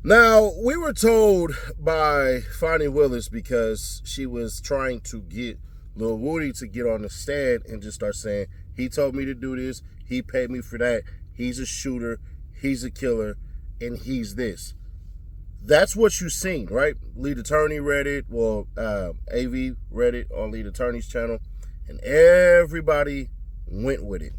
Now, we were told by Fonnie Willis because she was trying to get Lil Woody to get on the stand and just start saying, he told me to do this, he paid me for that, he's a shooter, he's a killer, and he's this. That's what you seen, right? Lead attorney read it, well, AV read it on lead attorney's channel, and everybody went with it.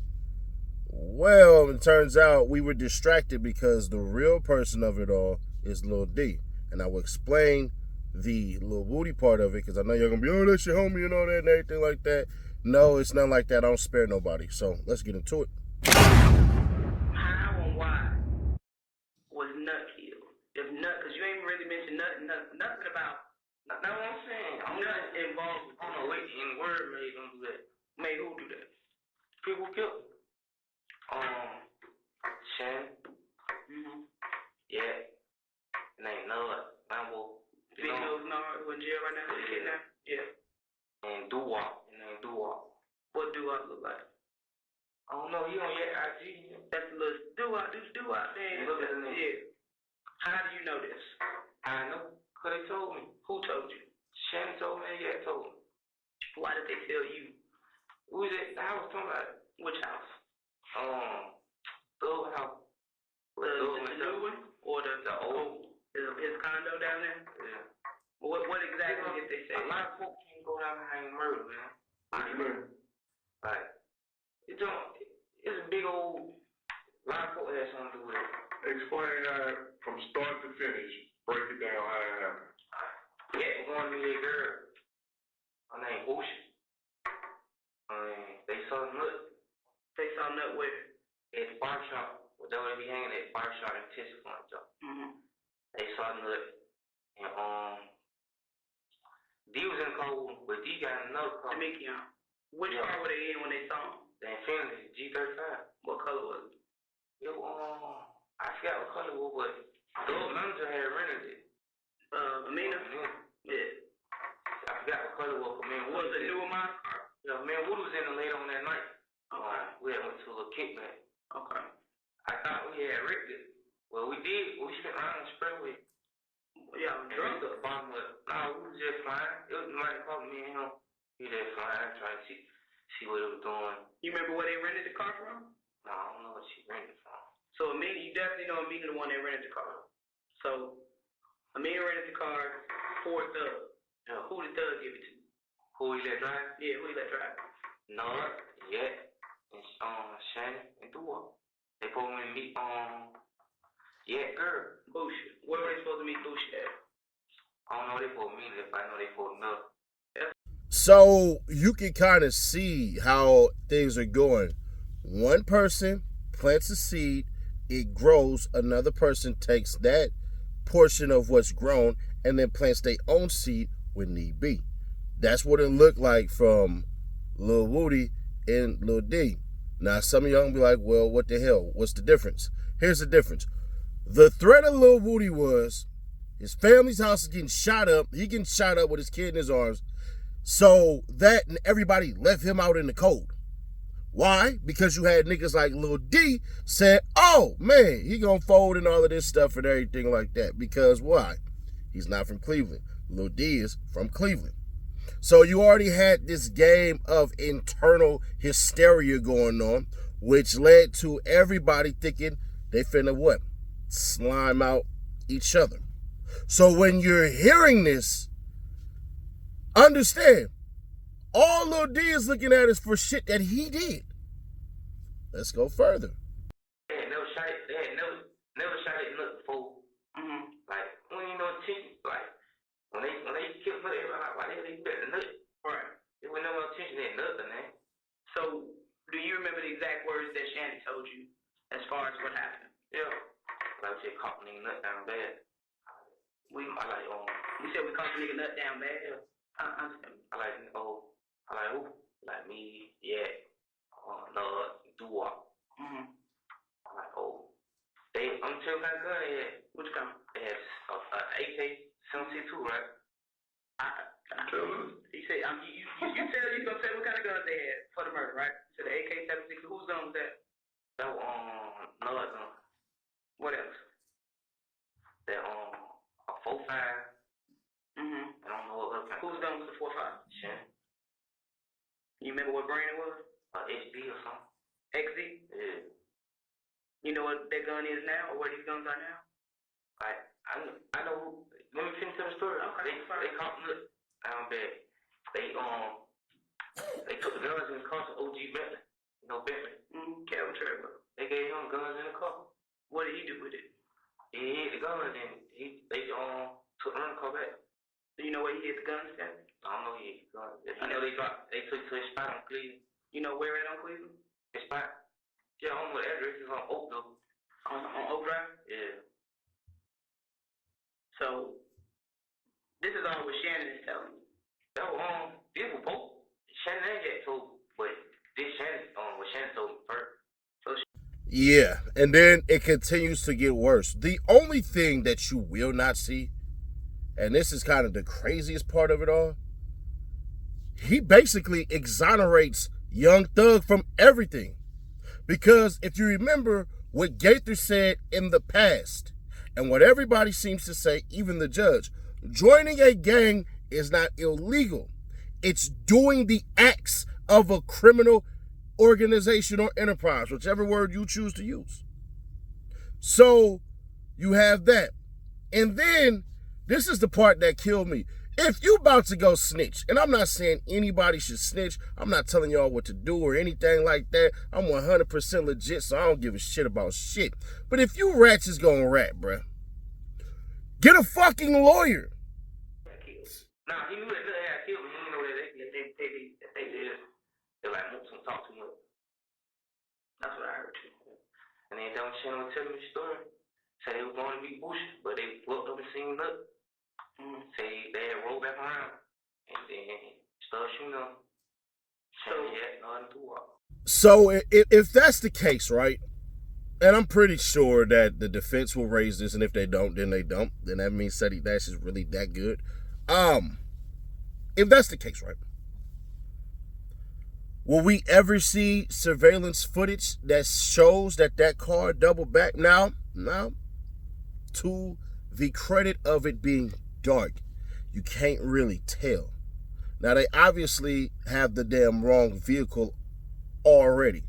Well, it turns out we were distracted because the real person of it all is Lil D. And I will explain the Lil Woody part of it because I know you're going to be, oh, that's your homie and all that and everything like that. No, it's not like that. I don't spare nobody. So let's get into it. How and why was Nut killed? If Nut, because you ain't really mentioned nothing about. That's what I'm saying. I'm not involved with, I don't know, in word made them do that. Made who do that? People killed. Shannon. Yeah. And ain't Nut. Lambo. Big Nose Nard who in jail right now? Yeah. And Doo-Wop. And then Doo-Wop. What Doo-Wop look like? I don't know. He on your IG. That's a little Doo-Wop. Doo-Wop there. Look at the name. Yeah. How do you know this? I know. Because they told me. Who told you? Shannon told me. Yeah, told me. Why did they tell you? Who was it? The house talking about? Which house? The old house. The new one? Or the old? His condo down there? Yeah. What exactly did they say? A lot of folks can't go down and hang murder, man. Like, it's a big old, a lot of folks had something to do with it. Explain that from start to finish. Break it down how it happened. Yeah, we're going to meet a girl. Her name Ocean. They saw Nut. They saw Nut where? At the bar shop. Well, they would be hanging at the bar shop in Tiscafon, y'all. They saw Nut. And, D was in the car, but D got another car. Demikion. Which car were they in when they saw him? The Infiniti G35. What color was it? It was, I forgot what color it was, but the old manager had rented it. Amina? Yeah. I forgot what color it was, but man, was it newer model car? Yeah, man, Wood was in it later on that night. Okay. We had went to a little kickback. Okay. I thought we had wrecked it. Well, we did. We spent around the spreadway. Yeah, I'm drunk. The bottom of it. No, we was just flying. It was like called me and him. We just flying, trying to see what it was doing. You remember where they rented the car from? No, I don't know what she rented from. So Amina, you definitely know Amina the one that rented the car. So Amina rented the car for a Thug. Yeah. Who did Thug give it to? Who he let drive? Yeah, who he let drive? No, yeah. And Shannon and Doo-Wop. They supposed to meet yeah, girl. Bullshit. Where were they supposed to meet Bullshit at? I don't know they supposed to meet it, but I know they supposed to know. So you can kind of see how things are going. One person plants a seed, it grows, another person takes that portion of what's grown and then plants their own seed when need be. That's what it looked like from Lil Woody and Lil D. Now, some of y'all gonna be like, well, what the hell? What's the difference? Here's the difference. The threat of Lil Woody was his family's house is getting shot up. He getting shot up with his kid in his arms. So that and everybody left him out in the cold. Why? Because you had niggas like Lil D said, oh, man, he gonna fold and all of this stuff and everything like that. Because why? He's not from Cleveland. Lil D is from Cleveland. So you already had this game of internal hysteria going on, which led to everybody thinking they finna what? Slime out each other. So when you're hearing this, understand, all Lil D is looking at is for shit that he did. Let's go further. They had never shot it. They had never shot it Nut before. Like, when you know attention, like, when they killed Nut, everybody like, why they bet the Nut? Right. There was no attention at nothing, man. So, do you remember the exact words that Shannon told you as far as what happened? Yeah. Like, we said, caught the nigga Nut down bad. You said we caught the nigga Nut down bad? Yeah. I like who? Like me, yeah. No, Doo-Wop. I'm like, I'm telling you what gun they had. Which gun? They had AK-72, right? He said, you gonna say what kind of guns they had for the murder, right? You said the AK-72. Whose gun was that? That was, no gun. What else? That a 4.5. I don't know what other kind. Whose gun was the 4.5? Shannon. You remember what brand it was? XD or something. XD? Yeah. You know what that gun is now, or what these guns are now? I know. Let me finish the story. Okay, they caught me down bad. They took the guns in the car to OG Bentley. You know Bentley. Calvin Trevor. They gave him guns in the car. What did he do with it? He hid the guns and they took them in the car back. Do you know where he hid the guns at? I don't know he hid the guns. I know they took it to his spot on Cleveland. You know where at on Cleveland? His spot? Yeah, I don't know the address. It's on Oakville. On Oak Drive? Yeah. So, this is all what Shannon is telling me. That was this was both Shannon and Jack told, but this Shannon what Shannon told me first. Yeah, and then it continues to get worse. The only thing that you will not see, and this is kind of the craziest part of it all, he basically exonerates Young Thug from everything. Because if you remember what Gaither said in the past, and what everybody seems to say, even the judge, joining a gang is not illegal. It's doing the acts of a criminal organization or enterprise, whichever word you choose to use. So you have that. And then this is the part that killed me. If you about to go snitch, and I'm not saying anybody should snitch, I'm not telling y'all what to do or anything like that. I'm 100% legit, so I don't give a shit about shit. But if you rats is gonna rat, bruh, get a fucking lawyer. Nah, he knew that they had killed me. He didn't know that they did. They like moved some talk too much. That's what I heard too. And then that Shannon was telling me the story. Said they were going to be bushy, but they looked up and seen nothing. Say they had rolled back around and then started shooting them. Shannon had nothing to walk. So if that's the case, right? And I'm pretty sure that the defense will raise this, and if they don't, then they don't. Then that means Seti Dash is really that good. If that's the case, right? Will we ever see surveillance footage that shows that car doubled back? Now, to the credit of it being dark, you can't really tell. Now, they obviously have the damn wrong vehicle already.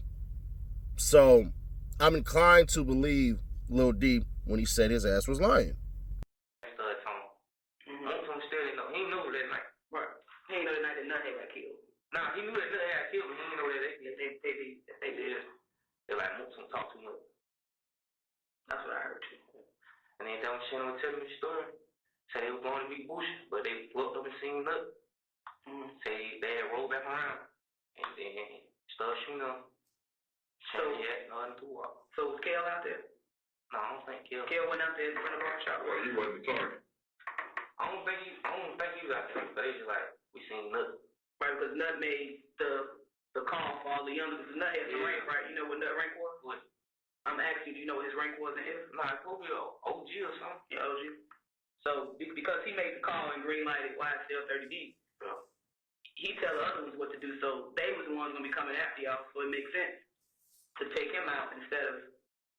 So, I'm inclined to believe Lil D when he said his ass was lying. He knew that night. Right. He didn't know the night that Nuthead got killed. Nah, he knew that Nuthead had killed me. He didn't know that they did. They like moved some talk too much. That's what I heard too. And then that Shannon was telling me the story. Said they were going to be bushy, but they looked up and seen nothing. Say they had rolled back around and then started shooting them. Shannon had nothing to walk. So was Kale out there? No, I don't think Kale. Kale went out there in front of the bar shop. Well, he wasn't the target. I don't think he was out there, but they just like, we seen nothing. Right, because Nut made the call for all the youngsters. Nut had the rank, right? You know what Nut rank was? What? I'm asking you, do you know what his rank was in F? Nah, it's supposed to be an OG or something. Yeah, OG. So, because he made the call and green lighted YSL 30D, he tell the other ones what to do, so they was the ones going to be coming after y'all, so it makes sense to take him out instead of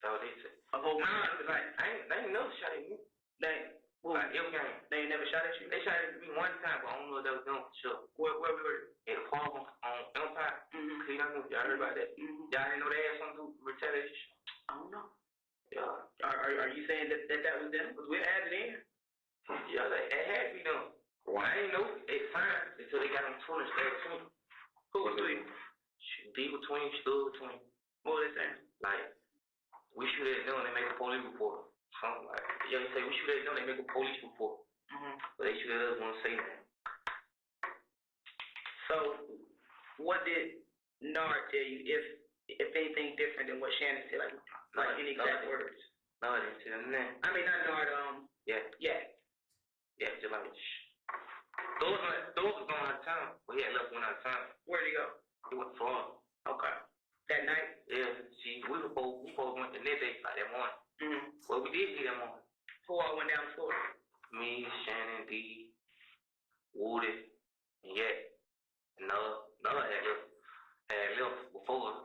That's what they said. a whole Nah, like, they ain't never shot at me. Like, every game. They ain't never shot at you? They shot at me one time, but I don't know if that was them for sure. Where we were? At the farm on Empire. Y'all heard about that? Y'all didn't know they had something to do with retaliation? I don't know. Yeah. Are you saying that was them? Because we had it in. Yeah, it had to be them. Well, I ain't know they signed until they got them twins there between. Who was between? D between, stood between. What was they saying? Like, we shoot at them, they make a police report. Something like, yeah, they say we shoot at them, they make a police report. But they shoot at us, won't say that. So, what did Nard tell you, if anything different than what Shannon said, like any exact words? No, I didn't tell them that. I mean, not Nard, Yeah, just like, those was going out of town. Well, he had left one out of town. Where'd he go? He went to Florida. Okay. That night? Yeah, see, we both went the next day, like that morning. Well, we did see that morning. Who all went down to Florida? Me, Shannon, D, Woody, and Yak. Another had left before us.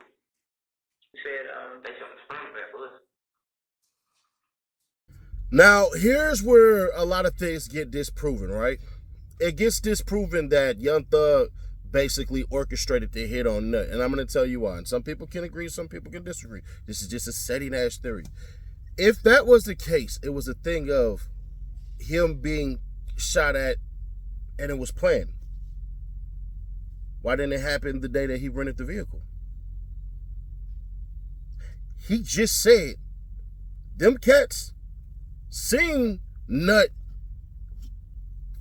You said, they shot the spring back for us. Now, here's where a lot of things get disproven, right? It gets disproven that Young Thug basically orchestrated the hit on Nut. And I'm going to tell you why. And some people can agree, some people can disagree. This is just a setting ass theory. If that was the case, it was a thing of him being shot at and it was planned. Why didn't it happen the day that he rented the vehicle? He just said them cats seen Nut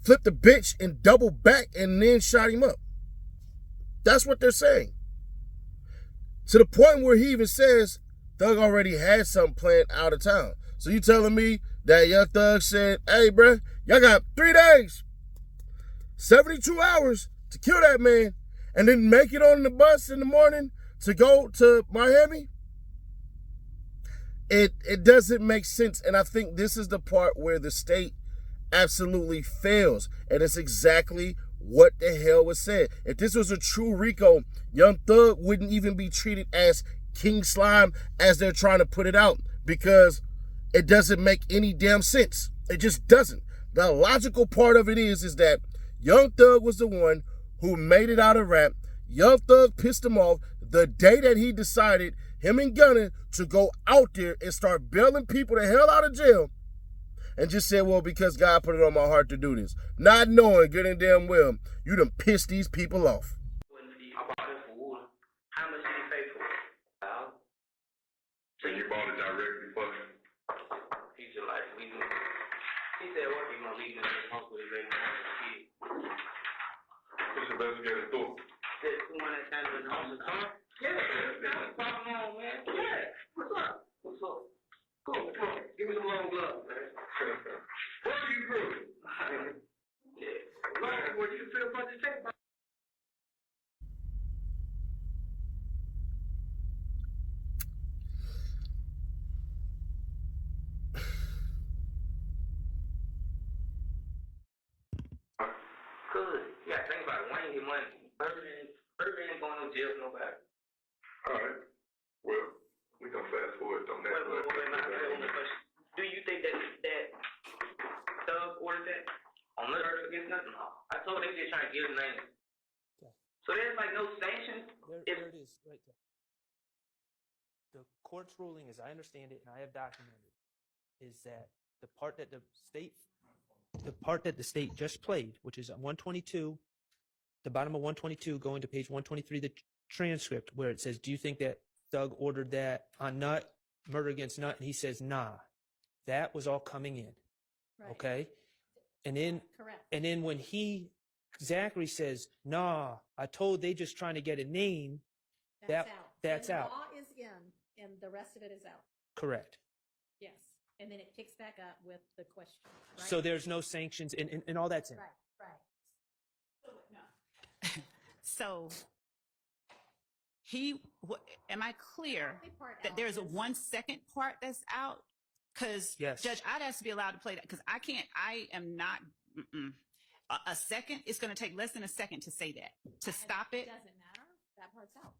flip the bitch and double back and then shot him up. That's what they're saying. To the point where he even says Thug already had something planned out of town. So you telling me that Young Thug said, hey, bruh, y'all got 3 days, 72 hours to kill that man and then make it on the bus in the morning to go to Miami? It doesn't make sense. And I think this is the part where the state absolutely fails. And it's exactly what the hell was said. If this was a true RICO, Young Thug wouldn't even be treated as King Slime as they're trying to put it out, because it doesn't make any damn sense. It just doesn't. The logical part of it is that Young Thug was the one who made it out of rap. Young Thug pissed him off the day that he decided, him and Gunna, to go out there and start bailing people the hell out of jail, and just said, well, because God put it on my heart to do this. Not knowing, getting damn well, you done pissed these people off. I bought it for water. How much did you pay for it? So you bought it directly for him? He just like, he said, what, you gonna leave me in the house with his baby mama and kid? What's the investigator thought? That the one that's handling the house, huh? Yeah, that's popping on, man. Yeah. What's up? What's up? Come on. Give me some long gloves, man. Where are you from? Yeah. Right, where you feel about the tape? Good. Yeah, think about it. Wayne get money. Burger ain't going to jail for nobody. All right. Well, we gonna fast forward on that. Do you think that Thug ordered that? On murder against nothing? No. I told they just trying to get a name. Okay. So there's like no sanctions? There it is, right there. The court's ruling, as I understand it, and I have documented, is that the part that the state just played, which is 122, the bottom of 122, going to page 123, the transcript, where it says, do you think that Thug ordered that on Nut, murder against Nut? And he says, nah. That was all coming in. Right. Okay? And then, Correct. and then when Zachary says, nah, I told they just trying to get a name, That's out. that's and out. Law is in, and the rest of it is out. Correct. Yes. And then it picks back up with the question. Right? So there's no sanctions and all that's in. Right. So am I clear that there's a 1 second part that's out? Because Yes. Judge, I'd ask to be allowed to play that, because I am not, a second, it's going to take less than a second to say that, to stop it. It doesn't matter. That part's out.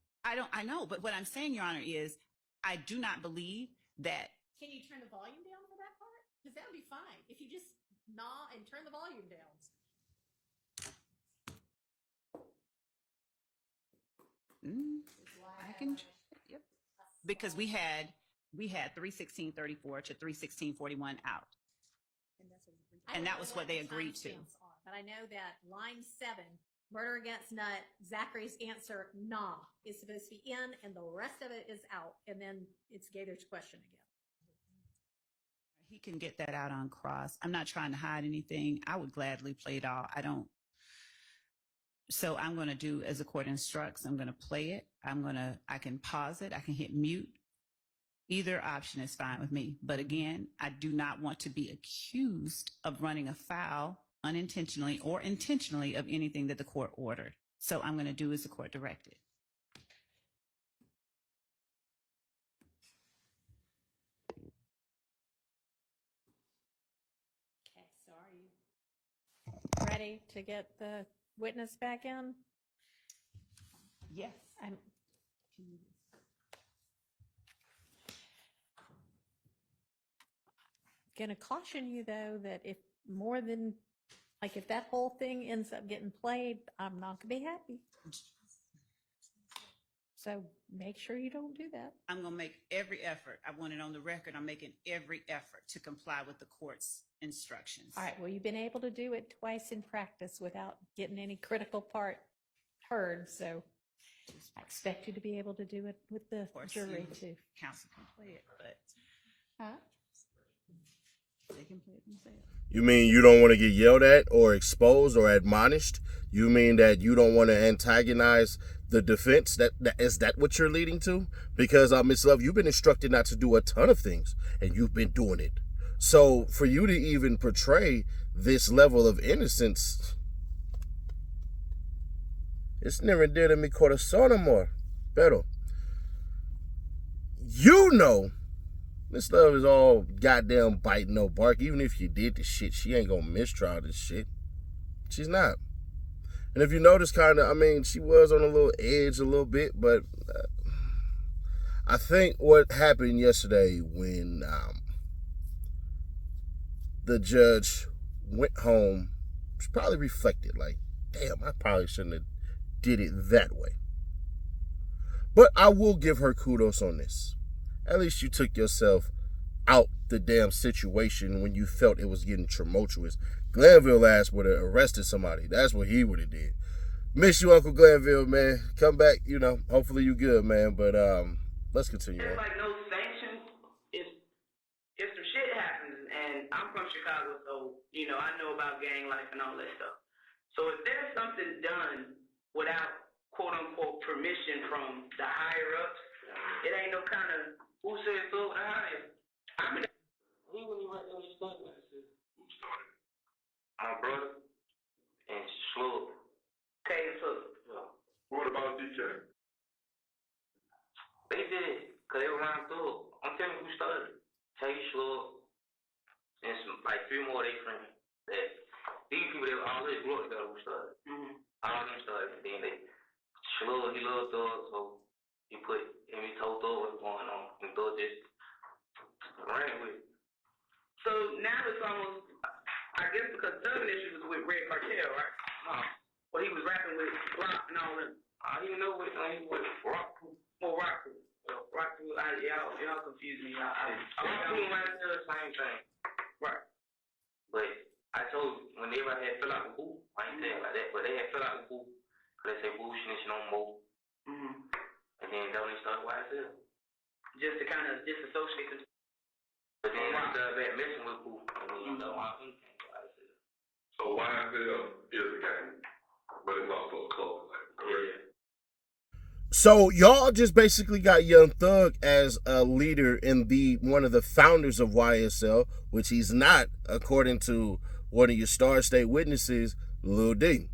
I know, but what I'm saying, Your Honor, is I do not believe that. Can you turn the volume down for that part? Because that would be fine. If you just gnaw and turn the volume down. I can, yep. Because we had 316.34 to 316.41 out. And that was what they agreed to. But I know that line 7, murder against Nut, Zachary's answer, nah, is supposed to be in, and the rest of it is out. And then it's Gator's question again. He can get that out on cross. I'm not trying to hide anything. I would gladly play it all. So I'm going to do as the court instructs. I'm going to play it. I can pause it. I can hit mute. Either option is fine with me. But again, I do not want to be accused of running afoul unintentionally or intentionally of anything that the court ordered. So I'm going to do as the court directed. Okay, so are you ready to get the witness back in? Yes. gonna caution you though, that if more than, like if that whole thing ends up getting played, I'm not gonna be happy. So make sure you don't do that. I'm going to make every effort. I want it on the record. I'm making every effort to comply with the court's instructions. All right, well, you've been able to do it twice in practice without getting any critical part heard, so I expect you to be able to do it with the Of course, jury you- too. Counsel can play it, but Huh? they can play it themselves. You mean you don't want to get yelled at or exposed or admonished? You mean that you don't want to antagonize the defense? Is that what you're leading to? Because Miss Love, you've been instructed not to do a ton of things, and you've been doing it. So for you to even portray this level of innocence, it's never did mi corazón, amor. Pero you know, Miss Love is all goddamn bite no bark. Even if you did the shit, she ain't gonna mistrial this shit. She's not. And if you notice, kind of, I mean, she was on a little edge a little bit, but I think what happened yesterday when the judge went home was probably reflected like, damn, I probably shouldn't have did it that way. But I will give her kudos on this. At least you took yourself out the damn situation when you felt it was getting tumultuous. Glanville ass would have arrested somebody. That's what he would have did. Miss you, Uncle Glanville, man. Come back, you know. Hopefully you good, man. But let's continue. There's Man. like no sanctions. If some shit happens, and I'm from Chicago, so you know I know about gang life and all that stuff. So if there's something done without quote unquote permission from the higher ups, it ain't no kind of who said so and higher. I mean, He wouldn't even right there when you started. Like I said, Who started? my brother and Slug. okay, so Yeah. What about DJ? They did it, because they were around through. I'm telling you who started. Tay, Slug, and some, like 3 more of their friends. That these people that already grew up together who started. All of them started. Then they, Slug, he loved Thug, so he put, and he told Thug what's going on. And Thug just ran with it. so now it's almost, I guess because Thug issue was with Red Cartel, right? Well, he was rapping with Rock and all that. I didn't know what he was rock. Well, Rock Crew. Rock Crew, y'all confuse me. All two right there, same thing. Right. But I told you, when everybody had fell out with Boo, I ain't saying like that, but they had fell out with Boo. Because they say Boo snitching on Mo. And then that when they started YSL. Just to kind of disassociate. But then they started back messing with Boo. And then you know why he came to YSL. So YSL is a gang, but it's also a clothing label, correct? So y'all just basically got Young Thug as a leader and one of the founders of YSL, which he's not, according to one of your Star State witnesses, Lil D.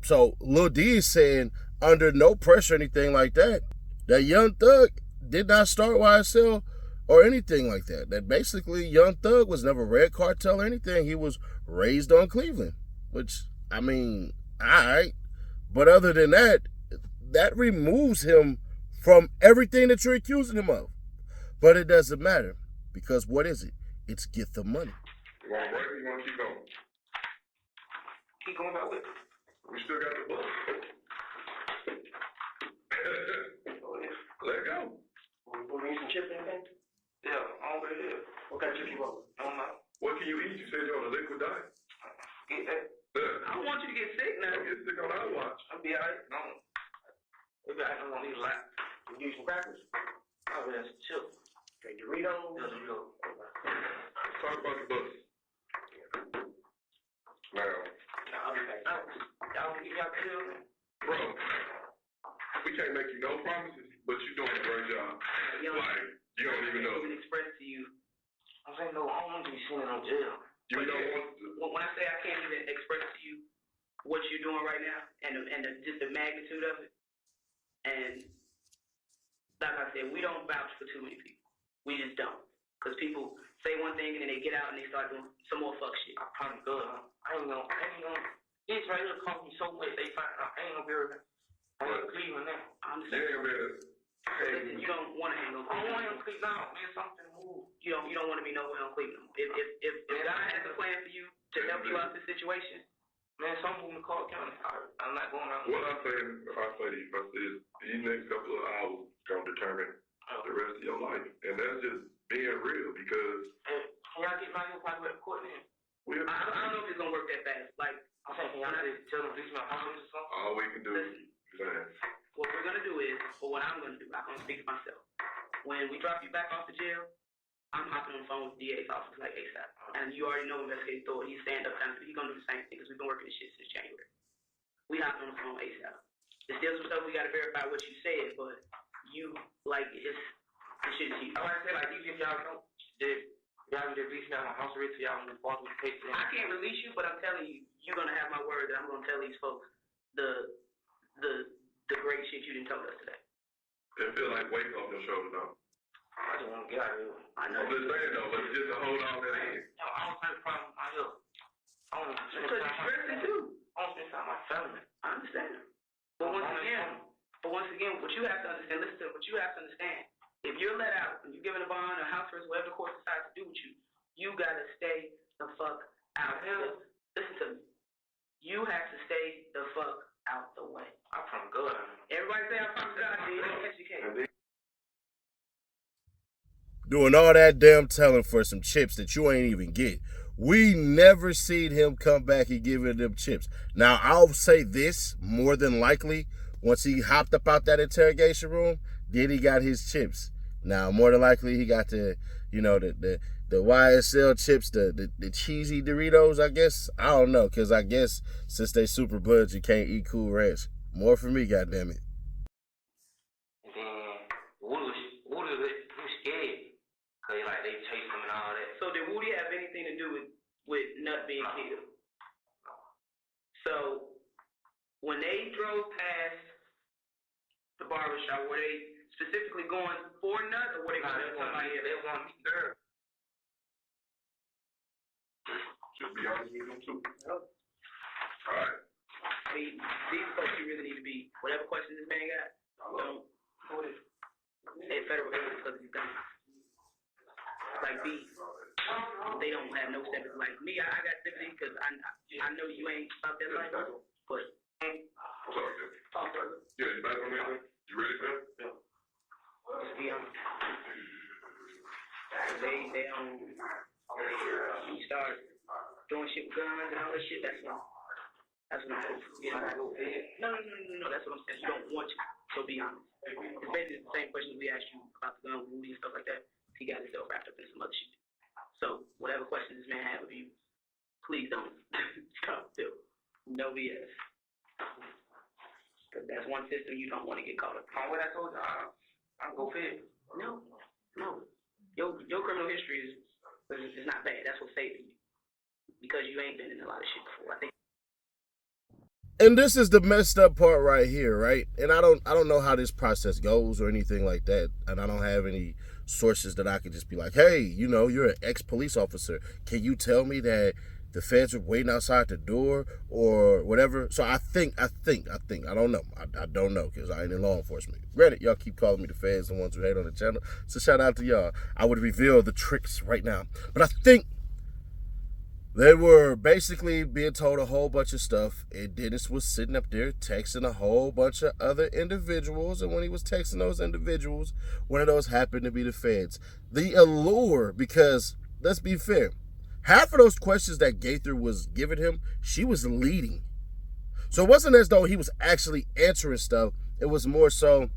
So Lil D is saying, under no pressure or anything like that, that Young Thug did not start YSL or anything like that. That basically Young Thug was never Red Cartel or anything. He was raised on Cleveland, which, I mean, all right. But other than that, that removes him from everything that you're accusing him of. But it doesn't matter, because what is it? It's get the money. You want to break or you want to keep going? Keep going about with it. We still got the book. Let go. We need some chips and things? Yeah, I'm over here. What kind of chip you want? I don't know. What can you eat? You said you're on a liquid diet. Get that. I don't want you to get sick now. Don't get sick on our watch. I'll be alright. No. Maybe I don't want to eat a lot. You need some crackers? Oh, that's chips. Okay, Doritos? Yeah, Doritos. Let's talk about the bus. Now, I'll be back out. Y'all give y'all chill. bro, we can't make you no promises, but you're doing a great job. You know, Like, you don't even know. even express to you. I'm saying no, I don't want to be seen in no jail. You don't want to. When I say I can't even express to you what you're doing right now and just the magnitude of it. And like I said, we don't vouch for too many people. We just don't. Because people say one thing and then they get out and they start doing some more fuck shit. I promise God, I ain't gonna, this right here cost me so much, they find out, I ain't gonna be able to, I ain't Cleveland now. I You understand. ain't gonna be able to Listen, you don't want to hang on. I don't want him to click now, man. Something move. You don't want to be nowhere on Cleveland. If God has a plan for you to help you out this situation, Man, some moving to Clark County. I'm not going around. What I say to you, is these next couple of hours gonna determine the rest of your life, and that's just being real because Can y'all get right here while we're at the court then? we're I don't know if it's gonna work that fast. Like, I'm saying, can y'all just tell them this my house or something? all we can do. listen, Man, what we're gonna do is, or what I'm gonna do, I'm gonna speak for myself. When we drop you back off to jail, I'm hopping on the phone with the DA's office like ASAP. And you already know investigative authority. He's stand up time. He's gonna do the same thing because we've been working this shit since January. We hopping on the phone ASAP. There's still some stuff we gotta verify what you said, but you like it's shit cheap. I like to say, like, even if y'all don't, y'all can just release me out of my house arrest, y'all can fall through the paper. I can't release you, but I'm telling you, you're gonna have my word that I'm gonna tell these folks the great shit you didn't tell us today. it feel like weight off your shoulders now. I just want to get out of here. I know. I'm just saying though, but just to hold on to that in. I don't have a problem out here. I want to spend Because time you with really do. I want to spend time with my family. I understand. But once again, what you have to understand, listen to what you have to understand. If you're let out and you're given a bond or house arrest, whatever the court decides to do with you, you gotta stay the fuck out. Listen to me. You have to stay the fuck out the way. I'm from God. Everybody say I'm from God, then you don't catch the case. Doing all that damn telling for some chips that you ain't even get. We never seen him come back and give it them chips. Now, I'll say this, more than likely, once he hopped up out that interrogation room, then he got his chips. Now, more than likely, he got the YSL chips, the cheesy Doritos, I guess. I don't know, because I guess since they super buds, you can't eat Cool Ranch. More for me, goddammit. And then Woody was scared. Because like, they chased him and all that. So did Woody have anything to do with Nut being killed? So when they drove past the barbershop, were they specifically going for Nut, or were they going to somebody else? They want to meet girl. Just be honest with them too. Oh. All right. I mean, these folks you really need to be, whatever questions this man got, don't hold it. Hey, federal agents, because he's done. Like B, they don't have no sympathy. Like me, I got sympathy because I know you ain't about that life, but What's up, Jim? Yeah, you back on me? You ready, man? just be honest. They you start doing shit with guns and all that shit, that's when folks get No, that's what I'm saying. You don't want to, so be honest. It's basically the same question we asked you about the gun, Woody and stuff like that. He got himself wrapped up in some other shit. So whatever questions this man have of you, please don't stop still. No BS. Because that's one system you don't want to get caught up in. What I told you, I'm go fit. No. Your criminal history is not bad. That's what saved you. Because you ain't been in a lot of shit before. I think. And this is the messed up part right here, right? And I don't know how this process goes or anything like that. And I don't have any sources that I could just be like, hey, you're an ex-police officer. Can you tell me that the feds are waiting outside the door or whatever? So I think, I don't know. I don't know because I ain't in law enforcement. Granted, y'all keep calling me the feds, the ones who hate on the channel. So shout out to y'all. I would reveal the tricks right now. But I think they were basically being told a whole bunch of stuff, and Dennis was sitting up there texting a whole bunch of other individuals, and when he was texting those individuals, one of those happened to be the feds. The allure, because, let's be fair, half of those questions that Gaither was giving him, she was leading. So it wasn't as though he was actually answering stuff. It was more so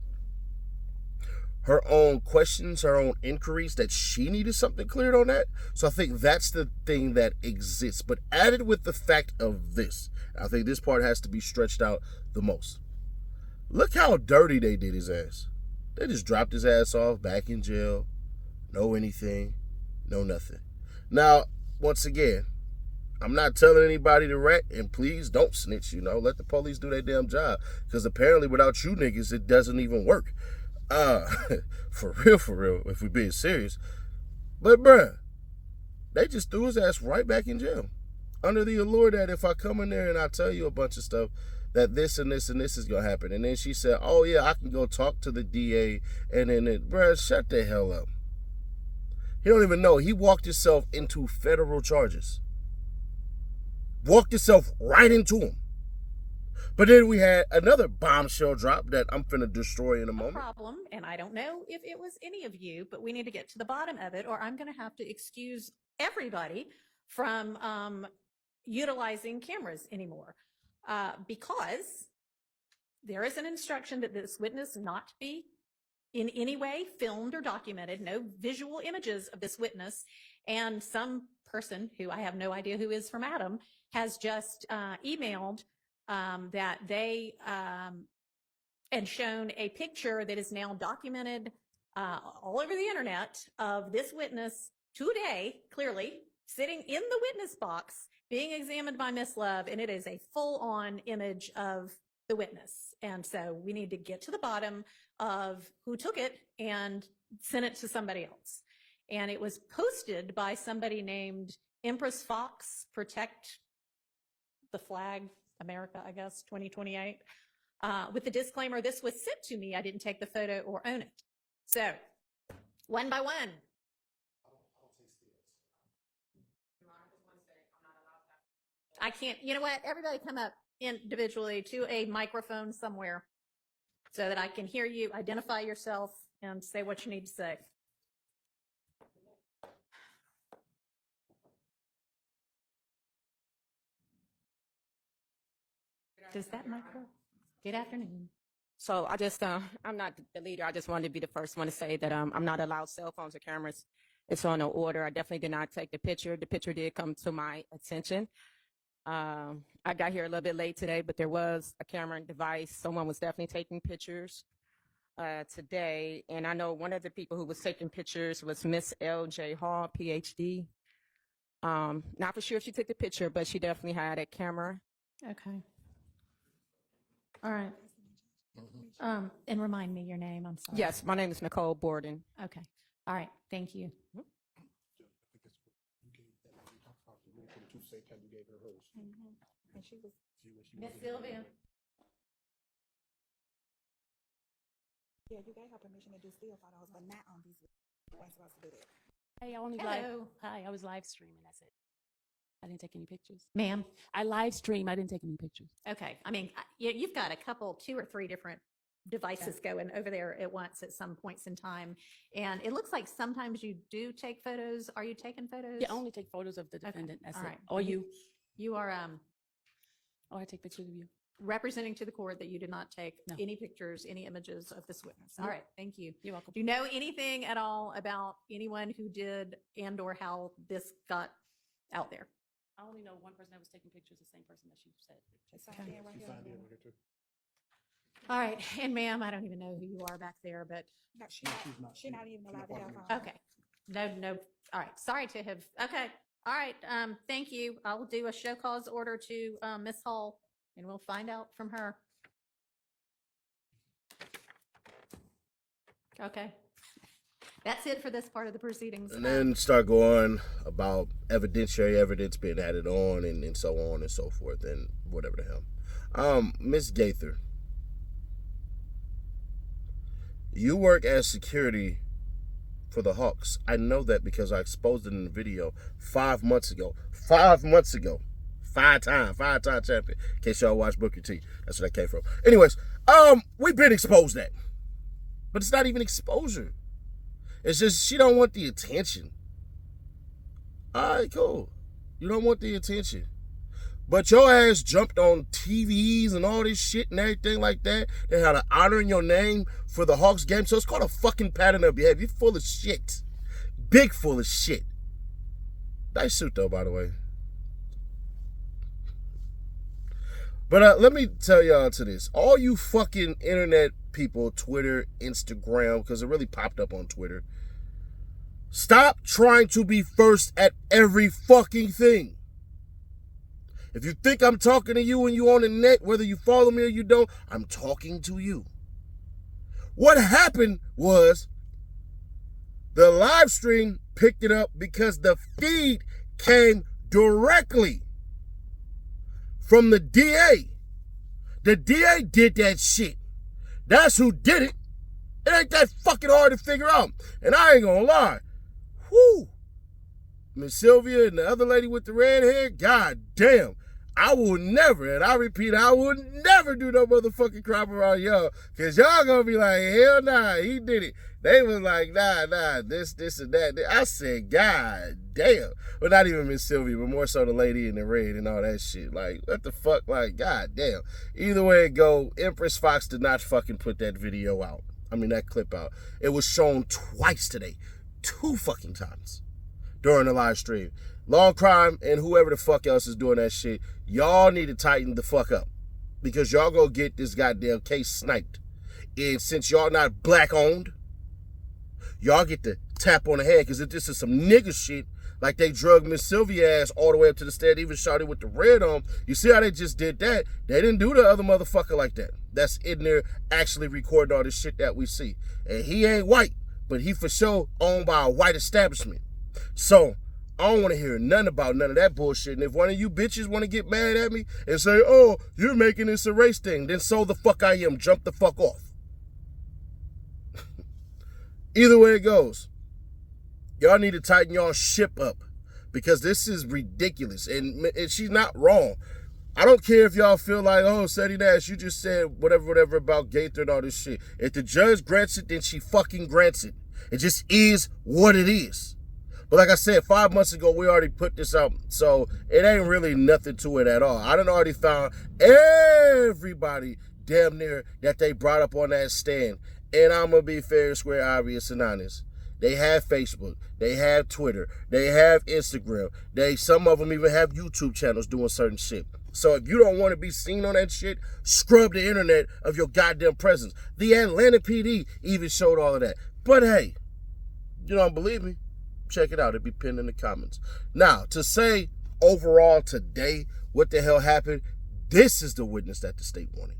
her own questions, her own inquiries, that she needed something cleared on that. So I think that's the thing that exists. But added with the fact of this, I think this part has to be stretched out the most. Look how dirty they did his ass. They just dropped his ass off back in jail. No anything, no nothing. Now, once again, I'm not telling anybody to rat, and please don't snitch, let the police do their damn job. Because apparently without you niggas, it doesn't even work. For real, if we're being serious. But bruh, they just threw his ass right back in jail. Under the allure that if I come in there and I tell you a bunch of stuff that this and this and this is going to happen. And then she said, oh, yeah, I can go talk to the DA. And then, bruh, shut the hell up. He don't even know. He walked himself into federal charges. Walked himself right into them. But then we had another bombshell drop that I'm finna destroy in a moment. Problem, and I don't know if it was any of you, but we need to get to the bottom of it, or I'm going to have to excuse everybody from utilizing cameras anymore, because there is an instruction that this witness not be in any way filmed or documented, no visual images of this witness, and some person who I have no idea who is from Adam has just emailed that they and shown a picture that is now documented all over the internet of this witness today, clearly sitting in the witness box being examined by Miss Love, and it is a full-on image of the witness. And so we need to get to the bottom of who took it and sent it to somebody else. And it was posted by somebody named Empress Fox, Protect the Flag America, I guess, 2028, with the disclaimer, this was sent to me. I didn't take the photo or own it. So, one by one. I can't, you know what? Everybody come up individually to a microphone somewhere so that I can hear you, identify yourself, and say what you need to say. Does that micro? Good afternoon. So I just, I'm not the leader. I just wanted to be the first one to say that I'm not allowed cell phones or cameras. It's on no order. I definitely did not take the picture. The picture did come to my attention. I got here a little bit late today, but there was a camera and device. Someone was definitely taking pictures today. And I know one of the people who was taking pictures was Miss L.J. Hall, PhD. Not for sure if she took the picture, but she definitely had a camera. Okay. All right. And remind me your name. I'm sorry. Yes, my name is Nicole Borden. Okay. All right. Thank you. And she was Miss Sylvia. Yeah, you gave her permission to do still photos, but not on these. You weren't supposed to do that. Hey, I only Hi, I was live streaming. That's it. I didn't take any pictures. Ma'am. I live stream. I didn't take any pictures. Okay. I mean, you've got a couple, 2 or 3 different devices going over there at once at some points in time. And it looks like sometimes you do take photos. Are you taking photos? Yeah, I only take photos of the defendant. That's All it. right. Or you. You are Oh, I take pictures of you. representing to the court that you did not take No. any pictures, any images of this witness. All No. right. Thank you. You're welcome. Do you know anything at all about anyone who did and or how this got out there? I only know one person that was taking pictures, the same person that she said. She signed in right here. All right. And ma'am, I don't even know who you are back there, but No, she's not even allowed to have her. okay. No. All right. Sorry to have, okay. All right. Thank you. I will do a show cause order to Miss Hall and we'll find out from her. Okay. That's it for this part of the proceedings. And then start going about evidentiary evidence being added on and so on and so forth and whatever the hell. Miss Gaither, you work as security for the Hawks. I know that because I exposed it in the video 5 months ago. 5 months ago. 5-time champion. In case y'all watch Booker T. That's where that came from. Anyways, we've been exposed that. But it's not even exposure. It's just she don't want the attention. All right, cool. You don't want the attention. But your ass jumped on TVs and all this shit and everything like that. They had an honor in your name for the Hawks game. So it's called a fucking pattern of behavior. You're full of shit. Big full of shit. Nice suit though, by the way. But let me tell y'all to this. All you fucking internet people, Twitter, Instagram, because it really popped up on Twitter. Stop trying to be first at every fucking thing. If you think I'm talking to you and you on the net, whether you follow me or you don't, I'm talking to you. What happened was the live stream picked it up because the feed came directly from the DA. The DA did that shit. That's who did it. It ain't that fucking hard to figure out. And I ain't gonna lie. Whoo. Miss Sylvia and the other lady with the red hair, god damn. I will never, and I repeat, I will never do no motherfucking crime around y'all. Cause y'all gonna be like, hell nah, he did it. They was like, nah, this and that. I said, god damn. Well, not even Miss Sylvia, but more so the lady in the red and all that shit. Like, what the fuck? Like, god damn. Either way it go, Empress Fox did not fucking put that video out. I mean, that clip out. It was shown twice today. 2 fucking times during the live stream. Long Crime and whoever the fuck else is doing that shit, y'all need to tighten the fuck up. Because y'all gonna get this goddamn case sniped. And since y'all not black owned, y'all get to tap on the head. Because if this is some nigga shit, like they drug Miss Sylvia ass all the way up to the stand, even shot it with the red on. You see how they just did that? They didn't do the other motherfucker like that. That's in there actually recording all this shit that we see. And he ain't white, but he for sure owned by a white establishment. So, I don't want to hear nothing about none of that bullshit. And if one of you bitches want to get mad at me and say, oh, you're making this a race thing, then so the fuck I am. Jump the fuck off. Either way it goes, y'all need to tighten y'all ship up because this is ridiculous. And she's not wrong. I don't care if y'all feel like, oh, Sadie Nash, you just said whatever about Gaither and all this shit. If the judge grants it, then she fucking grants it. It just is what it is. But like I said, 5 months ago, we already put this out. So it ain't really nothing to it at all. I done already found everybody damn near that they brought up on that stand. And I'm going to be fair, square, obvious, and honest. They have Facebook. They have Twitter. They have Instagram. Some of them even have YouTube channels doing certain shit. So if you don't want to be seen on that shit, scrub the internet of your goddamn presence. The Atlanta PD even showed all of that. But hey, you don't believe me? Check it out. It'll be pinned in the comments. Now, to say overall today what the hell happened, this is the witness that the state wanted.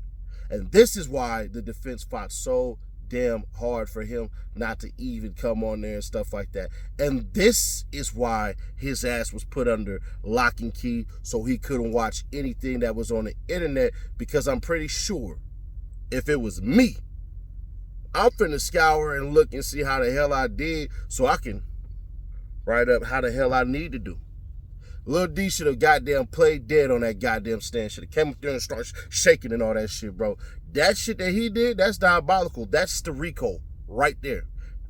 And this is why the defense fought so damn hard for him not to even come on there and stuff like that. And this is why his ass was put under lock and key so he couldn't watch anything that was on the internet, because I'm pretty sure if it was me, I'm finna scour and look and see how the hell I did so I can write up how the hell I need to do. Lil D should have goddamn played dead on that goddamn stand. Should have came up there and started shaking and all that shit, bro. That shit that he did, that's diabolical. That's the RICO right there.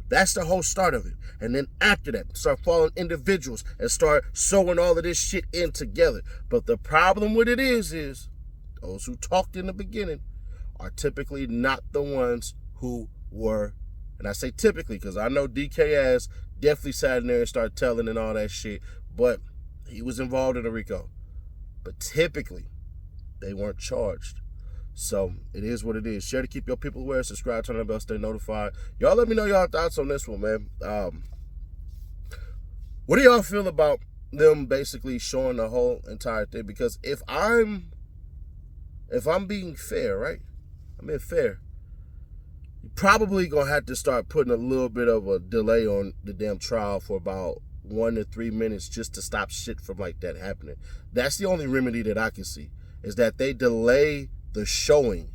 That's the whole start of it. And then after that, start following individuals and start sewing all of this shit in together. But the problem with it is those who talked in the beginning are typically not the ones who were, and I say typically because I know DK ass definitely sat in there and started telling and all that shit, but he was involved in a RICO. But typically, they weren't charged. So, it is what it is. Share to keep your people aware. Subscribe, turn on the bell, stay notified. Y'all let me know y'all thoughts on this one, man. What do y'all feel about them basically showing the whole entire thing? Because if I'm being fair, right? I mean fair. You're probably gonna have to start putting a little bit of a delay on the damn trial for about 1 to 3 minutes just to stop shit from like that happening. That's the only remedy that I can see, is that they delay the showing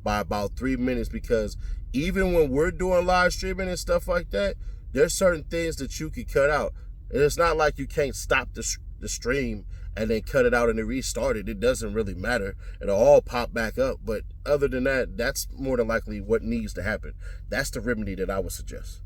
by about 3 minutes, because even when we're doing live streaming and stuff like that, there's certain things that you can cut out. And it's not like you can't stop the stream and then cut it out and then restart it. It doesn't really matter. It'll all pop back up. But other than that, that's more than likely what needs to happen. That's the remedy that I would suggest.